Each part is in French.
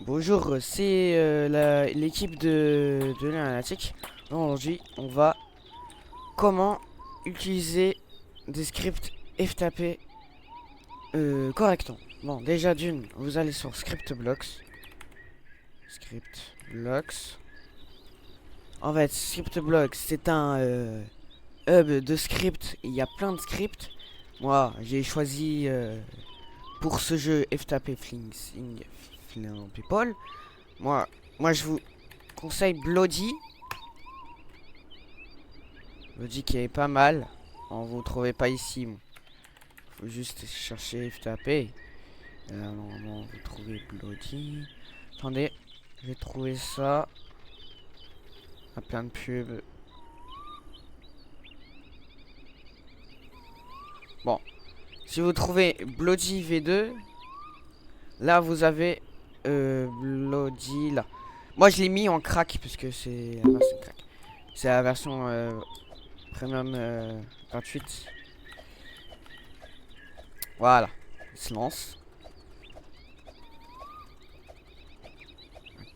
Bonjour, c'est l'équipe de l'analytique. Aujourd'hui, on va comment utiliser des scripts FTP correctement. Bon, déjà d'une, vous allez sur ScriptBlocks. ScriptBlocks. En fait, ScriptBlocks, c'est un hub de scripts. Il y a plein de scripts. Moi, j'ai choisi pour ce jeu FTP Fling People. Moi, moi, je vous conseille Bloody. Bloody qui est pas mal. Bon, vous trouvez pas ici. Bon. Faut juste chercher FTP. Normalement, vous trouvez Bloody. Attendez, je vais trouver ça. À plein de pubs. Bon, si vous trouvez Bloody V2, là vous avez Bloody là. Moi je l'ai mis en crack parce que c'est la version crack. C'est la version premium gratuite. Voilà, il se lance.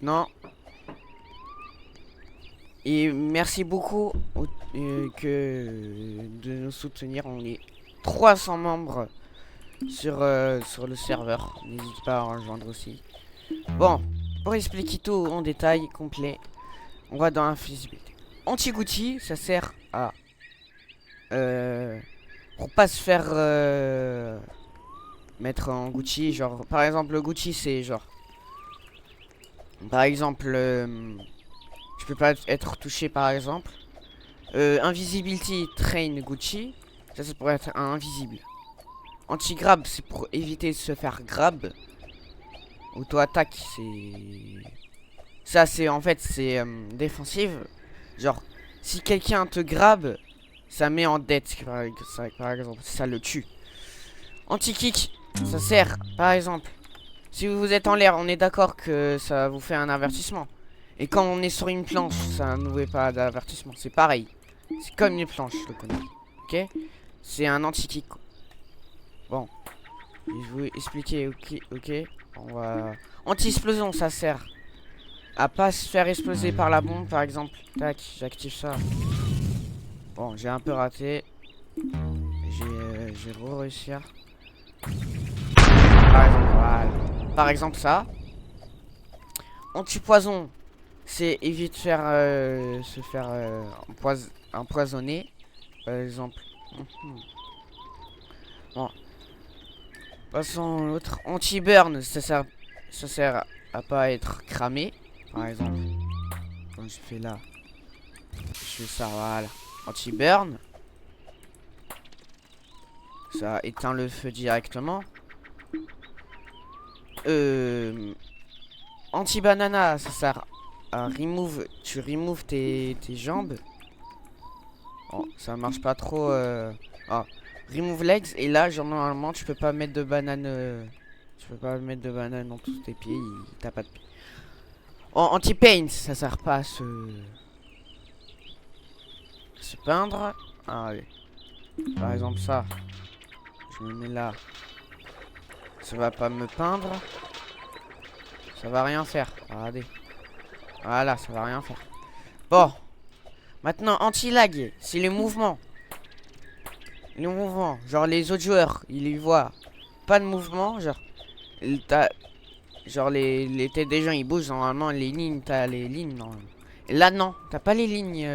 Non. Et merci beaucoup de nous soutenir. On est 300 membres sur le serveur. N'hésite pas à en rejoindre aussi. Bon, pour expliquer tout en détail complet, on va dans l'invisibilité. Anti-Gucci, ça sert à pour pas se faire mettre en Gucci. Genre, par exemple, le Gucci, c'est genre, par exemple, je peux pas être touché, par exemple. Invisibility Train Gucci, ça c'est pour être invisible. Anti-grab, c'est pour éviter de se faire grab. Auto-attaque, c'est... Ça c'est en fait, c'est défensive. Genre, si quelqu'un te grab, ça met en dette, par exemple, ça le tue. Anti-kick, ça sert, par exemple, si vous êtes en l'air, on est d'accord que ça vous fait un avertissement. Et quand on est sur une planche, ça ne nous fait pas d'avertissement, c'est pareil. C'est comme une planche, le connais. Ok? C'est un anti-kick. Bon. Je vais vous expliquer, ok. On va... Anti-explosion, ça sert à pas se faire exploser par la bombe, par exemple. Tac, j'active ça. Bon, j'ai un peu raté. J'ai réussir. Par exemple, voilà. Par exemple, ça. Anti-poison, c'est éviter de faire se faire empoisonner. Par exemple. Bon. Passons à l'autre. Anti-burn, ça sert à pas être cramé. Par exemple. Comme je fais là. Je fais ça, voilà. Anti-burn. Ça éteint le feu directement. Anti-banana, ça sert à remove. Tu removes tes jambes. Oh, ça marche pas trop. Ah, remove legs. Et là, genre, normalement, tu peux pas mettre de banane. Tu peux pas mettre de banane dans tous tes pieds. T'as pas de pied. Oh, anti-paint, ça sert pas à se peindre. Ah, allez. Par exemple, ça. Je me mets là. Ça va pas me peindre. Ça va rien faire. Regardez. Voilà, ça va rien faire. Bon. Maintenant, anti-lag. C'est les mouvements. Les mouvements. Genre, les autres joueurs, ils y voient pas de mouvement. Genre, les têtes des gens, ils bougent. Normalement, les lignes, t'as les lignes. Normalement. Et là, non. T'as pas les lignes.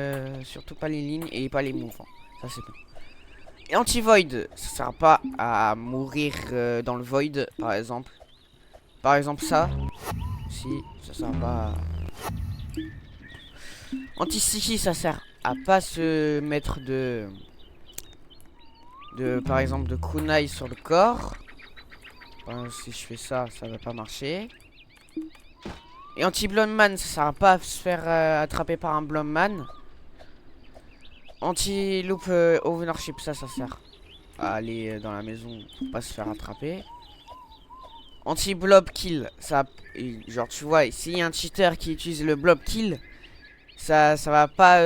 Surtout pas les lignes et pas les mouvements. Ça, c'est bon. Et anti-void. Ça sert pas à mourir dans le void, par exemple. Par exemple, ça. Si, ça sert pas à... Anti-sticky, ça sert à pas se mettre par exemple, de kunai sur le corps. Si je fais ça, ça va pas marcher. Et anti-blondman, ça sert à pas se faire attraper par un blondman. Anti-loop ownership, ça sert à aller dans la maison pour pas se faire attraper. Anti-blob kill, ça, genre tu vois, s'il y a un cheater qui utilise le blob kill, ça va pas...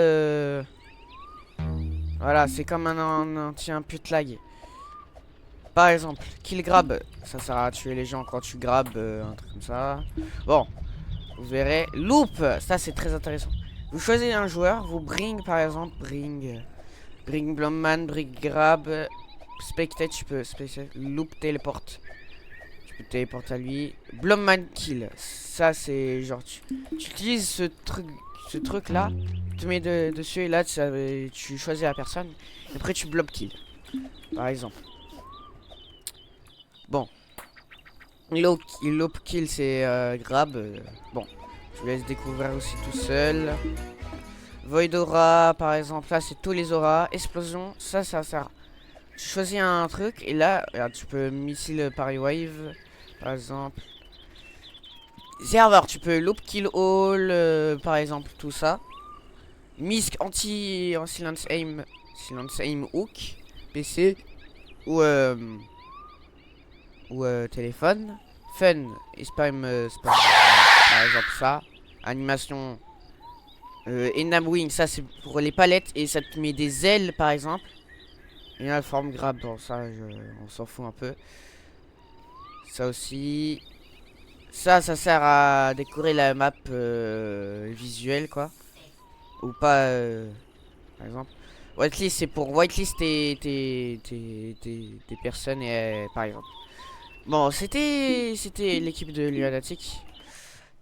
Voilà, c'est comme un anti-input lag. Par exemple, kill grab, ça sert à tuer les gens quand tu grabes, un truc comme ça. Bon, vous verrez. Loop, ça c'est très intéressant. Vous choisissez un joueur, vous bring par exemple, bring Blomman, bring grab, spectate, tu peux spectate, loop téléporte. Tu peux téléporter à lui. Blomman kill, ça c'est genre tu utilises ce truc là, tu te mets dessus et là tu choisis la personne. Et après tu blob kill, par exemple. Bon. Loop kill c'est grab. Bon, je vous laisse découvrir aussi tout seul. Void aura par exemple, là c'est tous les auras. Explosion, ça sert. Tu choisis un truc et là, regarde, tu peux missile parry wave par exemple. Serveur, tu peux loop kill all par exemple, tout ça. Misk anti silence aim hook PC ou téléphone. Fun et spam, par exemple ça. Animation Enam wing, ça c'est pour les palettes et ça te met des ailes par exemple. Et la forme grab, bon ça on s'en fout un peu. Ça aussi. Ça sert à décorer la map visuelle quoi. Ou pas par exemple. Whitelist c'est pour whitelist tes personnes et par exemple. Bon, c'était l'équipe de Lunatic.